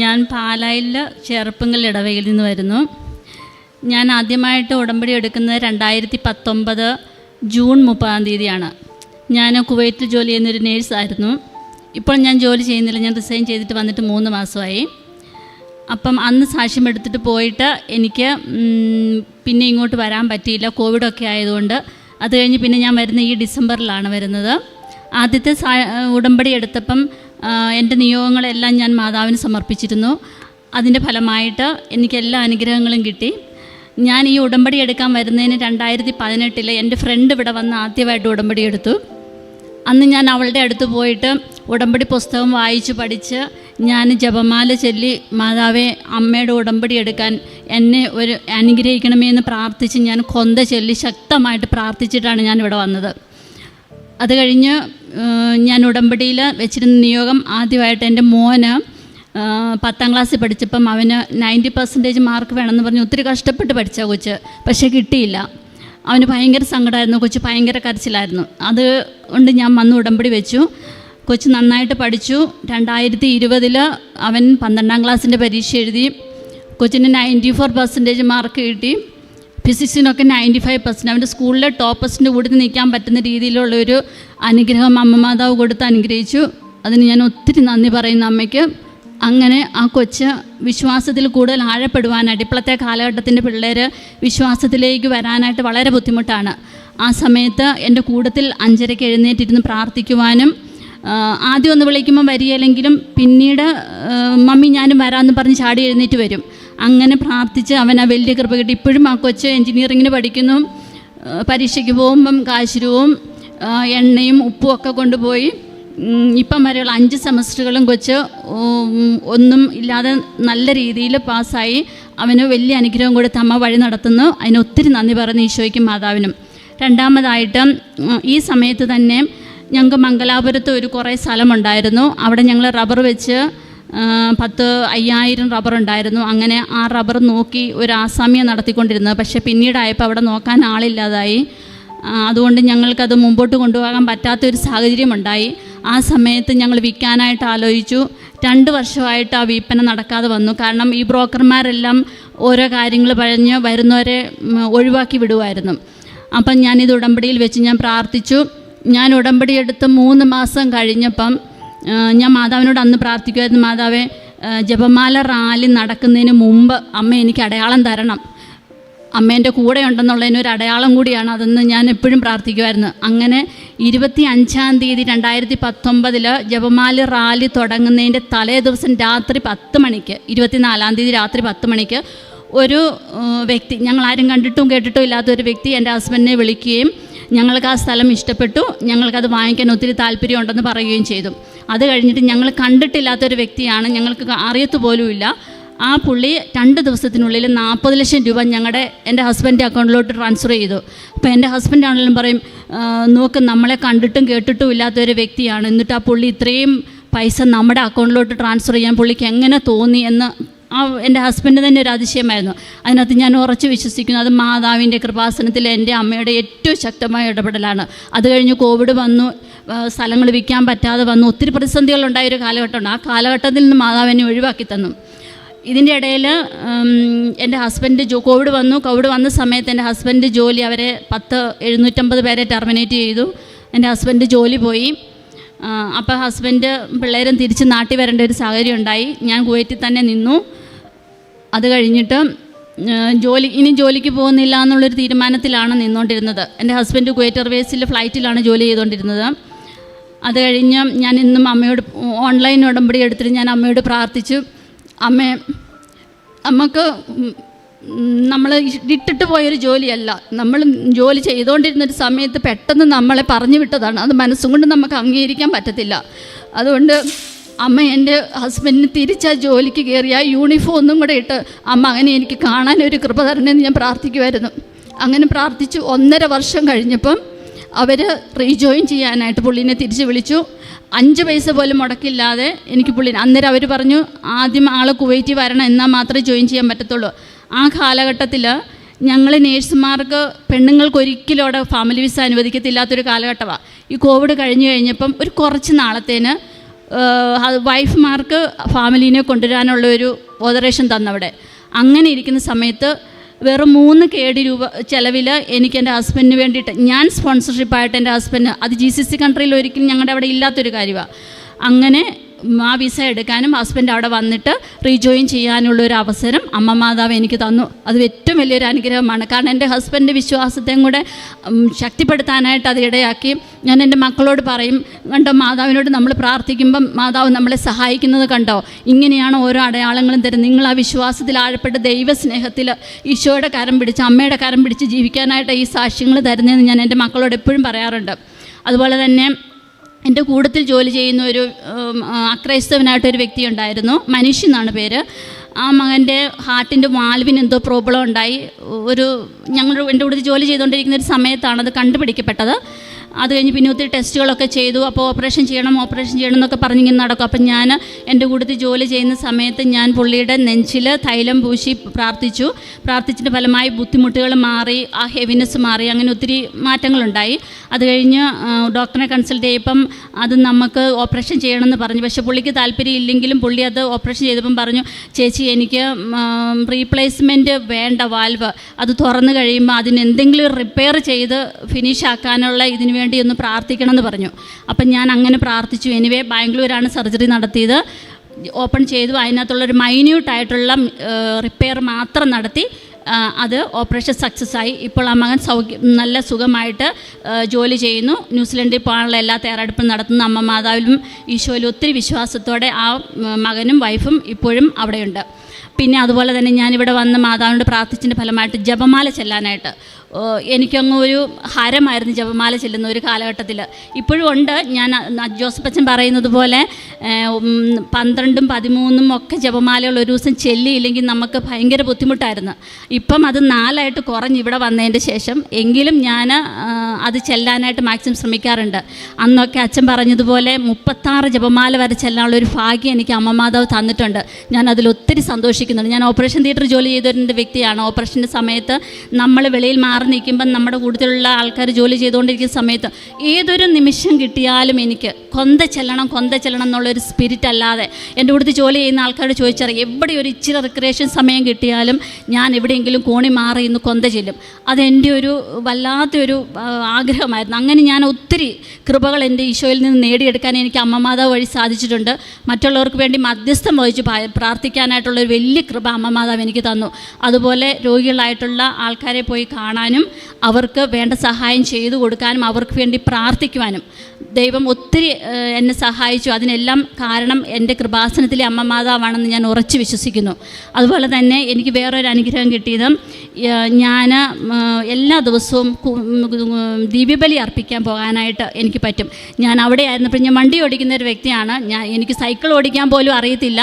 ഞാൻ പാലായിൽ ചെറുപ്പങ്കൽ ഇടവകയിൽ നിന്ന് വരുന്നു. ഞാൻ ആദ്യമായിട്ട് ഉടമ്പടി എടുക്കുന്നത് 2019 ജൂൺ 30 ഞാൻ കുവൈറ്റിൽ ജോലി ചെയ്യുന്നൊരു നേഴ്സായിരുന്നു. ഇപ്പോൾ ഞാൻ ജോലി ചെയ്യുന്നില്ല, ഞാൻ റിസൈൻ ചെയ്തിട്ട് വന്നിട്ട് 3 മാസമായി. അപ്പം അന്ന് സാക്ഷ്യം എടുത്തിട്ട് പോയിട്ട് എനിക്ക് പിന്നെ ഇങ്ങോട്ട് വരാൻ പറ്റിയില്ല, കോവിഡൊക്കെ ആയതുകൊണ്ട്. അത് കഴിഞ്ഞ് പിന്നെ ഞാൻ വരുന്ന ഈ ഡിസംബറിലാണ് വരുന്നത്. ആദ്യത്തെ ഉടമ്പടി എടുത്തപ്പം എൻ്റെ നിയോഗങ്ങളെല്ലാം ഞാൻ മാതാവിന് സമർപ്പിച്ചിരുന്നു. അതിൻ്റെ ഫലമായിട്ട് എനിക്ക് എല്ലാ അനുഗ്രഹങ്ങളും കിട്ടി. ഞാൻ ഈ ഉടമ്പടി എടുക്കാൻ വരുന്നതിന് 2018 എൻ്റെ ഫ്രണ്ട് ഇവിടെ വന്ന് ആദ്യമായിട്ട് ഉടമ്പടി എടുത്തു. അന്ന് ഞാൻ അവളുടെ അടുത്ത് പോയിട്ട് ഉടമ്പടി പുസ്തകം വായിച്ച് പഠിച്ച് ഞാൻ ജപമാല ചൊല്ലി, മാതാവേ അമ്മയുടെ ഉടമ്പടി എടുക്കാൻ എന്നെ ഒരു അനുഗ്രഹിക്കണമേ എന്ന് പ്രാർത്ഥിച്ച് ഞാൻ കൊന്ത ചൊല്ലി ശക്തമായിട്ട് പ്രാർത്ഥിച്ചിട്ടാണ് ഞാൻ ഇവിടെ വന്നത്. അത് കഴിഞ്ഞ് ഞാൻ ഉടമ്പടിയിൽ വെച്ചിരുന്ന നിയോഗം ആദ്യമായിട്ട് എൻ്റെ മോന് 10ാം ക്ലാസ്സിൽ പഠിച്ചപ്പം അവന് 90% മാർക്ക് വേണമെന്ന് പറഞ്ഞ് ഒത്തിരി കഷ്ടപ്പെട്ട് പഠിച്ച കൊച്ച്, പക്ഷേ കിട്ടിയില്ല. അവന് ഭയങ്കര സങ്കടമായിരുന്നു, കൊച്ച് ഭയങ്കര കരച്ചിലായിരുന്നു. അതുകൊണ്ട് ഞാൻ വന്ന് ഉടമ്പടി വെച്ചു. കൊച്ച് നന്നായിട്ട് പഠിച്ചു. 2020 അവൻ 12ാം ക്ലാസ്സിൻ്റെ പരീക്ഷ എഴുതി. കൊച്ചിന് 94% മാർക്ക് കിട്ടി. ഫിസിക്സിനൊക്കെ 95%. അവൻ്റെ സ്കൂളിലെ ടോപ്പേഴ്സിൻ്റെ കൂടെ നിൽക്കാൻ പറ്റുന്ന രീതിയിലുള്ളൊരു അനുഗ്രഹം അമ്മ മാതാവ് കൊടുത്ത് അനുഗ്രഹിച്ചു. അതിന് ഞാൻ ഒത്തിരി നന്ദി പറയുന്നു അമ്മയ്ക്ക്. അങ്ങനെ ആ കൊച്ച് വിശ്വാസത്തിൽ കൂടുതൽ ആഴപ്പെടുവാനായിട്ട്, ഇപ്പോഴത്തെ കാലഘട്ടത്തിൻ്റെ പിള്ളേർ വിശ്വാസത്തിലേക്ക് വരാനായിട്ട് വളരെ ബുദ്ധിമുട്ടാണ്. ആ സമയത്ത് എൻ്റെ കൂട്ടത്തിൽ 5:30 എഴുന്നേറ്റിരുന്ന് പ്രാർത്ഥിക്കുവാനും, ആദ്യം ഒന്ന് വിളിക്കുമ്പോൾ വരികയില്ലെങ്കിലും പിന്നീട് മമ്മി ഞാനും വരാമെന്ന് പറഞ്ഞ് ചാടി എഴുന്നേറ്റ് വരും. അങ്ങനെ പ്രാർത്ഥിച്ച് അവൻ ആ വലിയ കൃപ കിട്ടി. ഇപ്പോഴും ആ കൊച്ച് എൻജിനീയറിങ്ങിന് പഠിക്കുന്നു. പരീക്ഷയ്ക്ക് പോകുമ്പം കാശുരവും എണ്ണയും ഉപ്പും ഒക്കെ കൊണ്ടുപോയി ഇപ്പം വരെയുള്ള 5 സെമസ്റ്ററുകളും കൊച്ച് ഒന്നും ഇല്ലാതെ നല്ല രീതിയിൽ പാസ്സായി. അവന് വലിയ അനുഗ്രഹം കൊടുത്ത് അമ്മ വഴി നടത്തുന്നു. അതിന് ഒത്തിരി നന്ദി പറയുന്നു ഈശോയ്ക്കും മാതാവിനും. രണ്ടാമതായിട്ട് ഈ സമയത്ത് തന്നെ ഞങ്ങൾക്ക് മംഗലാപുരത്ത് കുറേ സ്ഥലമുണ്ടായിരുന്നു. അവിടെ ഞങ്ങൾ റബ്ബർ വെച്ച് 10,000 റബ്ബർ ഉണ്ടായിരുന്നു. അങ്ങനെ ആ റബ്ബർ നോക്കി ഒരു ആസാമിയാണ് നടത്തിക്കൊണ്ടിരുന്നത്. പക്ഷേ പിന്നീടായപ്പോൾ അവിടെ നോക്കാൻ ആളില്ലാതായി. അതുകൊണ്ട് ഞങ്ങൾക്കത് മുമ്പോട്ട് കൊണ്ടുപോകാൻ പറ്റാത്തൊരു സാഹചര്യമുണ്ടായി. ആ സമയത്ത് ഞങ്ങൾ വിൽക്കാനായിട്ട് ആലോചിച്ചു. 2 വർഷമായിട്ട് ആ വിൽപ്പന നടക്കാതെ വന്നു. കാരണം ഈ ബ്രോക്കർമാരെല്ലാം ഓരോ കാര്യങ്ങൾ പറഞ്ഞ് വരുന്നവരെ ഒഴിവാക്കി വിടുമായിരുന്നു. അപ്പം ഞാനിത് ഉടമ്പടിയിൽ വെച്ച് ഞാൻ പ്രാർത്ഥിച്ചു. ഞാൻ ഉടമ്പടി എടുത്ത് 3 മാസം കഴിഞ്ഞപ്പം ഞാൻ മാതാവിനോട് അന്ന് പ്രാർത്ഥിക്കുമായിരുന്നു, മാതാവേ ജപമാല റാലി നടക്കുന്നതിന് മുമ്പ് അമ്മ എനിക്ക് അടയാളം തരണം, അമ്മേൻ്റെ കൂടെ ഉണ്ടെന്നുള്ളതിനൊരു അടയാളം കൂടിയാണ് അതെന്ന് ഞാൻ എപ്പോഴും പ്രാർത്ഥിക്കുമായിരുന്നു. അങ്ങനെ 25-ാം തീയതി 2019 ജപമാല റാലി തുടങ്ങുന്നതിൻ്റെ തലേ ദിവസം രാത്രി 10 മണിക്ക്, 24-ാം തീയതി രാത്രി 10 മണിക്ക് ഒരു വ്യക്തി, ഞങ്ങളാരും കണ്ടിട്ടും കേട്ടിട്ടും ഇല്ലാത്തൊരു വ്യക്തി എൻ്റെ ഹസ്ബൻഡിനെ വിളിക്കുകയും ഞങ്ങൾക്ക് ആ സ്ഥലം ഇഷ്ടപ്പെട്ടു, ഞങ്ങൾക്കത് വാങ്ങിക്കാൻ ഒത്തിരി താല്പര്യമുണ്ടെന്ന് പറയുകയും ചെയ്തു. അത് കഴിഞ്ഞിട്ട് ഞങ്ങൾ കണ്ടിട്ടില്ലാത്തൊരു വ്യക്തിയാണ്, ഞങ്ങൾക്ക് അറിയത്തുപോലുമില്ല. ആ പുള്ളി 2 ദിവസത്തിനുള്ളിൽ 40 ലക്ഷം രൂപ എൻ്റെ ഹസ്ബൻഡിൻ്റെ അക്കൗണ്ടിലോട്ട് ട്രാൻസ്ഫർ ചെയ്തു. അപ്പോൾ എൻ്റെ ഹസ്ബൻഡ് ആണെങ്കിലും പറയും, നോക്ക് നമ്മളെ കണ്ടിട്ടും കേട്ടിട്ടും ഇല്ലാത്തൊരു വ്യക്തിയാണ്, എന്നിട്ട് ആ പുള്ളി ഇത്രയും പൈസ നമ്മുടെ അക്കൗണ്ടിലോട്ട് ട്രാൻസ്ഫർ ചെയ്യാൻ പുള്ളിക്ക് എങ്ങനെ തോന്നി എന്ന് എൻ്റെ ഹസ്ബൻഡ് തന്നെ ഒരു അതിശയമായിരുന്നു. അതിനകത്ത് ഞാൻ ഉറച്ചു വിശ്വസിക്കുന്നു, അത് മാതാവിൻ്റെ കൃപാസനത്തിൽ എൻ്റെ അമ്മയുടെ ഏറ്റവും ശക്തമായ ഇടപെടലാണ്. അത് കഴിഞ്ഞ് കോവിഡ് വന്നു, സ്ഥലങ്ങൾ വിൽക്കാൻ പറ്റാതെ വന്നു, ഒത്തിരി പ്രതിസന്ധികളുണ്ടായൊരു കാലഘട്ടമുണ്ട്. ആ കാലഘട്ടത്തിൽ നിന്ന് മാതാവ് എന്നെ ഒഴിവാക്കി തന്നു. ഇതിൻ്റെ ഇടയിൽ എൻ്റെ ഹസ്ബൻഡ് കോവിഡ് വന്ന സമയത്ത് എൻ്റെ ഹസ്ബൻഡ് ജോലി, അവരെ 750 പേരെ ടെർമിനേറ്റ് ചെയ്തു. എൻ്റെ ഹസ്ബൻഡ് ജോലി പോയി. അപ്പോൾ ഹസ്ബൻഡ് പിള്ളേരും തിരിച്ച് നാട്ടിൽ വരേണ്ട ഒരു സാഹചര്യം ഉണ്ടായി. ഞാൻ കുവൈറ്റിൽ തന്നെ നിന്നു. അത് കഴിഞ്ഞിട്ട് ഇനി ജോലിക്ക് പോകുന്നില്ല എന്നുള്ളൊരു തീരുമാനത്തിലാണ് നിന്നുകൊണ്ടിരുന്നത്. എൻ്റെ ഹസ്ബൻഡ് കുവൈറ്റ് എയർവേസിൽ ഫ്ലൈറ്റിലാണ് ജോലി ചെയ്തുകൊണ്ടിരുന്നത്. അത് കഴിഞ്ഞ് ഞാൻ ഇന്നും അമ്മയോട് ഓൺലൈൻ ഉടമ്പടി എടുത്തിട്ട് ഞാൻ അമ്മയോട് പ്രാർത്ഥിച്ചു, അമ്മക്ക് നമ്മൾ ഇട്ടിട്ട് പോയൊരു ജോലിയല്ല, നമ്മൾ ജോലി ചെയ്തുകൊണ്ടിരുന്നൊരു സമയത്ത് പെട്ടെന്ന് നമ്മളെ പറഞ്ഞു വിട്ടതാണ്. അത് മനസ്സും കൊണ്ട് നമുക്ക് അംഗീകരിക്കാൻ പറ്റത്തില്ല. അതുകൊണ്ട് അമ്മ എൻ്റെ ഹസ്ബൻഡിന് തിരിച്ചാ ജോലിക്ക് കയറി ആ യൂണിഫോം ഒന്നും കൂടെ ഇട്ട് അമ്മ അങ്ങനെ എനിക്ക് കാണാനൊരു കൃപ തരണമെന്ന് ഞാൻ പ്രാർത്ഥിക്കുമായിരുന്നു. അങ്ങനെ പ്രാർത്ഥിച്ചു. 1.5 വർഷം കഴിഞ്ഞപ്പം അവർ റീജോയിൻ ചെയ്യാനായിട്ട് പുള്ളീനെ തിരിച്ച് വിളിച്ചു. 5 പൈസ പോലും മുടക്കില്ലാതെ എനിക്ക് അന്നേരം അവർ പറഞ്ഞു, ആദ്യം ആൾ കുവൈറ്റിൽ വരണം, എന്നാൽ മാത്രമേ ജോയിൻ ചെയ്യാൻ പറ്റത്തുള്ളൂ. ആ കാലഘട്ടത്തിൽ ഞങ്ങൾ നേഴ്സുമാർക്ക് പെണ്ണുങ്ങൾക്ക് ഒരിക്കലും അവിടെ ഫാമിലി വിസ അനുവദിക്കത്തില്ലാത്തൊരു കാലഘട്ടമാണ്. ഈ കോവിഡ് കഴിഞ്ഞപ്പം ഒരു കുറച്ച് നാളത്തേന് വൈഫ്മാർക്ക് ഫാമിലീനെ കൊണ്ടുവരാനുള്ള ഒരു ഓതറേഷൻ തന്നവിടെ. അങ്ങനെ ഇരിക്കുന്ന സമയത്ത് വെറും 3 KD രൂപ ചിലവിൽ എനിക്ക് എൻ്റെ ഹസ്ബൻഡിന് വേണ്ടിയിട്ട് ഞാൻ സ്പോൺസർഷിപ്പായിട്ട് എൻ്റെ ഹസ്ബൻഡ്, അത് GCC കൺട്രിയിൽ ഒരിക്കലും ഞങ്ങളുടെ അവിടെ ഇല്ലാത്തൊരു കാര്യമാണ്. അങ്ങനെ ആ വിസ എടുക്കാനും ഹസ്ബൻഡ് അവിടെ വന്നിട്ട് റീജോയിൻ ചെയ്യാനുള്ളൊരു അവസരം അമ്മ മാതാവ് എനിക്ക് തന്നു. അത് ഏറ്റവും വലിയൊരു അനുഗ്രഹമാണ്. കാരണം എൻ്റെ ഹസ്ബൻഡിൻ്റെ വിശ്വാസത്തെയും കൂടെ ശക്തിപ്പെടുത്താനായിട്ട് അത് ഇടയാക്കി. ഞാൻ എൻ്റെ മക്കളോട് പറയും, കണ്ടോ മാതാവിനോട് നമ്മൾ പ്രാർത്ഥിക്കുമ്പം മാതാവ് നമ്മളെ സഹായിക്കുന്നത് കണ്ടോ, ഇങ്ങനെയാണ് ഓരോ അടയാളങ്ങളും തരുന്നത്. നിങ്ങൾ ആ വിശ്വാസത്തിൽ ആഴപ്പെട്ട് ദൈവസ്നേഹത്തിൽ ഈശോയുടെ കരം പിടിച്ച് അമ്മയുടെ കരം പിടിച്ച് ജീവിക്കാനായിട്ട് ഈ സാക്ഷ്യങ്ങൾ തരുന്നതെന്ന് ഞാൻ എൻ്റെ മക്കളോട് എപ്പോഴും പറയാറുണ്ട്. അതുപോലെ തന്നെ എൻ്റെ കൂട്ടത്തിൽ ജോലി ചെയ്യുന്ന ഒരു അക്രൈസ്തവനായിട്ടൊരു വ്യക്തി ഉണ്ടായിരുന്നു, മനീഷ് എന്നാണ് പേര്. ആ മകൻ്റെ ഹാർട്ടിൻ്റെ വാൽവിന് എന്തോ പ്രോബ്ലം ഉണ്ടായി. എൻ്റെ കൂട്ടത്തിൽ ജോലി ചെയ്തുകൊണ്ടിരിക്കുന്ന ഒരു സമയത്താണ് അത് കണ്ടുപിടിക്കപ്പെട്ടത്. അത് കഴിഞ്ഞ് പിന്നെ ഒത്തിരി ടെസ്റ്റുകളൊക്കെ ചെയ്തു. അപ്പോൾ ഓപ്പറേഷൻ ചെയ്യണം എന്നൊക്കെ പറഞ്ഞിങ്ങനെ നടക്കും. അപ്പം ഞാൻ എൻ്റെ കൂട്ടത്തിൽ ജോലി ചെയ്യുന്ന സമയത്ത് ഞാൻ പുള്ളിയുടെ നെഞ്ചിൽ തൈലം പൂശി പ്രാർത്ഥിച്ചിട്ട് ഫലമായി ബുദ്ധിമുട്ടുകൾ മാറി, ആ ഹെവിനെസ് മാറി, അങ്ങനെ ഒത്തിരി മാറ്റങ്ങളുണ്ടായി. അത് കഴിഞ്ഞ് ഡോക്ടറെ കൺസൾട്ട് ചെയ്യപ്പം അത് നമുക്ക് ഓപ്പറേഷൻ ചെയ്യണമെന്ന് പറഞ്ഞു. പക്ഷേ പുള്ളിക്ക് താല്പര്യം ഇല്ലെങ്കിലും പുള്ളി അത് ഓപ്പറേഷൻ ചെയ്തപ്പം പറഞ്ഞു, ചേച്ചി എനിക്ക് റീപ്ലേസ്മെൻറ്റ് വേണ്ട, വാൽവ് അത് തുറന്നു കഴിയുമ്പോൾ അതിന് എന്തെങ്കിലും റിപ്പയർ ചെയ്ത് ഫിനിഷ് ആക്കാനുള്ള ഇതിന് വേണ്ടി ഒന്ന് പ്രാർത്ഥിക്കണം എന്ന് പറഞ്ഞു. അപ്പം ഞാൻ അങ്ങനെ പ്രാർത്ഥിച്ചു. എനിവേ ബാംഗ്ലൂരാണ് സർജറി നടത്തിയത്. ഓപ്പൺ ചെയ്തു. അതിനകത്തുള്ളൊരു മൈന്യൂട്ടായിട്ടുള്ള റിപ്പയർ മാത്രം നടത്തി അത് ഓപ്പറേഷൻ സക്സസ് ആയി. ഇപ്പോൾ ആ മകൻ നല്ല സുഖമായിട്ട് ജോലി ചെയ്യുന്നു. ന്യൂസിലൻഡിൽ പോകാനുള്ള എല്ലാ തയ്യാറെടുപ്പും നടത്തുന്ന അമ്മ മാതാവിലും ഈശോയിലും ഒത്തിരി വിശ്വാസത്തോടെ ആ മകനും വൈഫും ഇപ്പോഴും അവിടെയുണ്ട്. പിന്നെ അതുപോലെ തന്നെ ഞാനിവിടെ വന്ന് മാതാവിനോട് പ്രാർത്ഥിച്ചതിൻ്റെ ഫലമായിട്ട് ജപമാല ചെല്ലാനായിട്ട് എനിക്കങ്ങ് ഒരു ഹരമായിരുന്നു ജപമാല ചെല്ലുന്ന ഒരു കാലഘട്ടത്തിൽ. ഇപ്പോഴും ഉണ്ട്. ഞാൻ ജോസഫ് അച്ഛൻ പറയുന്നത് പോലെ 12ഉം 13ഉം ഒക്കെ ജപമാലകൾ ഒരു ദിവസം ചെല്ലിയില്ലെങ്കിൽ നമുക്ക് ഭയങ്കര ബുദ്ധിമുട്ടായിരുന്നു. ഇപ്പം അത് 4ആയിട്ട് കുറഞ്ഞ് ഇവിടെ വന്നതിൻ്റെ ശേഷം എങ്കിലും ഞാൻ അത് ചെല്ലാനായിട്ട് മാക്സിമം ശ്രമിക്കാറുണ്ട്. അന്നൊക്കെ അച്ഛൻ പറഞ്ഞതുപോലെ 36 ജപമാല വരെ ചെല്ലാനുള്ളൊരു ഭാഗ്യം എനിക്ക് അമ്മ മാതാവ് തന്നിട്ടുണ്ട്. ഞാൻ അതിലൊത്തിരി സന്തോഷിക്കുന്നുണ്ട്. ഞാൻ ഓപ്പറേഷൻ തിയേറ്ററിൽ ജോലി ചെയ്തൊരു വ്യക്തിയാണ്. ഓപ്പറേഷൻ്റെ സമയത്ത് നമ്മൾ വെളിയിൽ മാറി നിൽക്കുമ്പം നമ്മുടെ കൂടുതലുള്ള ആൾക്കാർ ജോലി ചെയ്തുകൊണ്ടിരിക്കുന്ന സമയത്ത് ഏതൊരു നിമിഷം കിട്ടിയാലും എനിക്ക് കൊന്ത ചെല്ലണം എന്നുള്ളൊരു സ്പിരിറ്റ് അല്ലാതെ എൻ്റെ കൂടുതൽ ജോലി ചെയ്യുന്ന ആൾക്കാരോട് ചോദിച്ചറിയാം, എവിടെ ഒരു ഇച്ചിരി റിക്രിയേഷൻ സമയം കിട്ടിയാലും ഞാൻ എവിടെയെങ്കിലും കോണി മാറി ഇന്ന് കൊന്ത ചെല്ലും. അതെൻ്റെ ഒരു വല്ലാത്തൊരു ആഗ്രഹമായിരുന്നു. അങ്ങനെ ഞാൻ ഒത്തിരി കൃപകൾ എൻ്റെ ഈശോയിൽ നിന്ന് നേടിയെടുക്കാൻ എനിക്ക് അമ്മ മാതാവ് വഴി സാധിച്ചിട്ടുണ്ട്. മറ്റുള്ളവർക്ക് വേണ്ടി മധ്യസ്ഥം വഹിച്ച് പ്രാർത്ഥിക്കാനായിട്ടുള്ളൊരു വലിയ കൃപ അമ്മ മാതാവ് എനിക്ക് തന്നു. അതുപോലെ രോഗികളായിട്ടുള്ള ആൾക്കാരെ പോയി കാണാനും അവർക്ക് വേണ്ട സഹായം ചെയ്തു കൊടുക്കാനും അവർക്ക് വേണ്ടി പ്രാർത്ഥിക്കുവാനും ദൈവം ഒത്തിരി എന്നെ സഹായിച്ചു. അതിനെല്ലാം കാരണം എൻ്റെ കൃപാസനത്തിലെ അമ്മ മാതാവാണെന്ന് ഞാൻ ഉറച്ചു വിശ്വസിക്കുന്നു. അതുപോലെ തന്നെ എനിക്ക് വേറൊരു അനുഗ്രഹം കിട്ടിയത്, ഞാൻ എല്ലാ ദിവസവും ദിവ്യബലി അർപ്പിക്കാൻ പോകാനായിട്ട് എനിക്ക് പറ്റും. ഞാൻ അവിടെ ആയിരുന്നപ്പോൾ ഞാൻ വണ്ടി ഓടിക്കുന്ന ഒരു വ്യക്തിയാണ്. എനിക്ക് സൈക്കിൾ ഓടിക്കാൻ പോലും അറിയത്തില്ല,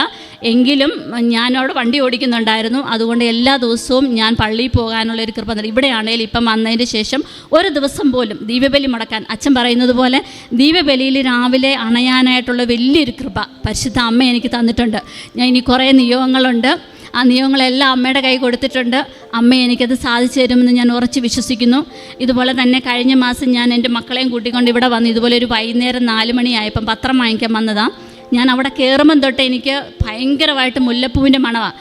എങ്കിലും ഞാനവിടെ വണ്ടി ഓടിക്കുന്നുണ്ടായിരുന്നു. അതുകൊണ്ട് എല്ലാ ദിവസവും ഞാൻ പള്ളിയിൽ പോകാനുള്ളൊരു കൃപ തരും. ഇവിടെയാണെങ്കിൽ ഇപ്പം വന്നതിന് ശേഷം ഒരു ദിവസം പോലും ദിവ്യബലി മുടക്കാൻ, അച്ഛൻ പറയുന്നത് പോലെ ദിവ്യബലിയിൽ രാവിലെ അണയാനായിട്ടുള്ള വലിയൊരു കൃപ പരിശുദ്ധ അമ്മ എനിക്ക് തന്നിട്ടുണ്ട്. ഞാൻ ഇനി കുറേ നിയോഗങ്ങളുണ്ട്. ആ നിയമങ്ങളെല്ലാം അമ്മയുടെ കൈ കൊടുത്തിട്ടുണ്ട്. അമ്മ എനിക്കത് സാധിച്ചു തരുമെന്ന് ഞാൻ ഉറച്ച് വിശ്വസിക്കുന്നു. ഇതുപോലെ തന്നെ കഴിഞ്ഞ മാസം ഞാൻ എൻ്റെ മക്കളെയും കൂട്ടിക്കൊണ്ട് ഇവിടെ വന്ന് ഇതുപോലെ ഒരു വൈകുന്നേരം 4 മണിയായപ്പം പത്രം വാങ്ങിക്കാൻ വന്നതാണ്. ഞാൻ അവിടെ കയറുമ്പം തൊട്ട് എനിക്ക് ഭയങ്കരമായിട്ട് മുല്ലപ്പൂവിൻ്റെ മണമാണ്.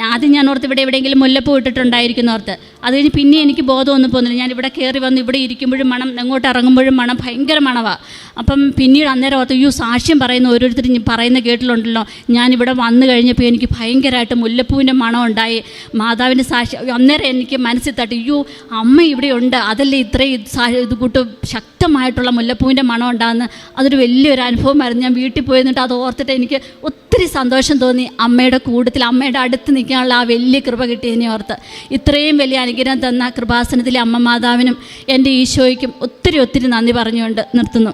ആദ്യം ഞാൻ ഓർത്ത് ഇവിടെ എവിടെയെങ്കിലും മുല്ലപ്പൂ ഇട്ടിട്ടുണ്ടായിരിക്കുന്നു ഓർത്ത്. അത് കഴിഞ്ഞ് പിന്നെ എനിക്ക് ബോധമൊന്നും പോകുന്നില്ല. ഞാനിവിടെ കയറി വന്ന് ഇവിടെ ഇരിക്കുമ്പോഴും മണം, എങ്ങോട്ട് ഇറങ്ങുമ്പോഴും മണം, ഭയങ്കര മണമാണ്. അപ്പം പിന്നീട് അന്നേരം ഓർത്ത് സാക്ഷ്യം പറയുന്ന ഓരോരുത്തരും പറയുന്ന കേട്ടിലുണ്ടല്ലോ, ഞാനിവിടെ വന്നു കഴിഞ്ഞപ്പോൾ എനിക്ക് ഭയങ്കരമായിട്ട് മുല്ലപ്പൂവിൻ്റെ മണം ഉണ്ടായി. മാതാവിൻ്റെ സാക്ഷ്യം അന്നേരം എനിക്ക് മനസ്സിൽ തട്ടി, അമ്മ ഇവിടെ ഉണ്ട്, അതല്ലേ ഇത്രയും ഇത് കൂട്ട് ശക്തമായിട്ടുള്ള മുല്ലപ്പൂവിൻ്റെ മണം ഉണ്ടാകുന്ന. അതൊരു വലിയൊരു അനുഭവമായിരുന്നു. ഞാൻ വീട്ടിൽ പോയി നിന്നിട്ട് അത് ഓർത്തിട്ട് എനിക്ക് ഒത്തിരി സന്തോഷം തോന്നി. അമ്മയുടെ കൂട്ടത്തിൽ അമ്മയുടെ അടുത്ത് നിൽക്കാനുള്ള ആ വലിയ കൃപ കിട്ടിയതിനെ ഓർത്ത് ഇത്രയും വലിയ അനുഗ്രഹം തന്ന കൃപാസനത്തിലെ അമ്മ മാതാവിനും എൻ്റെ ഈശോയ്ക്കും ഒത്തിരി നന്ദി പറഞ്ഞുകൊണ്ട് നിർത്തുന്നു.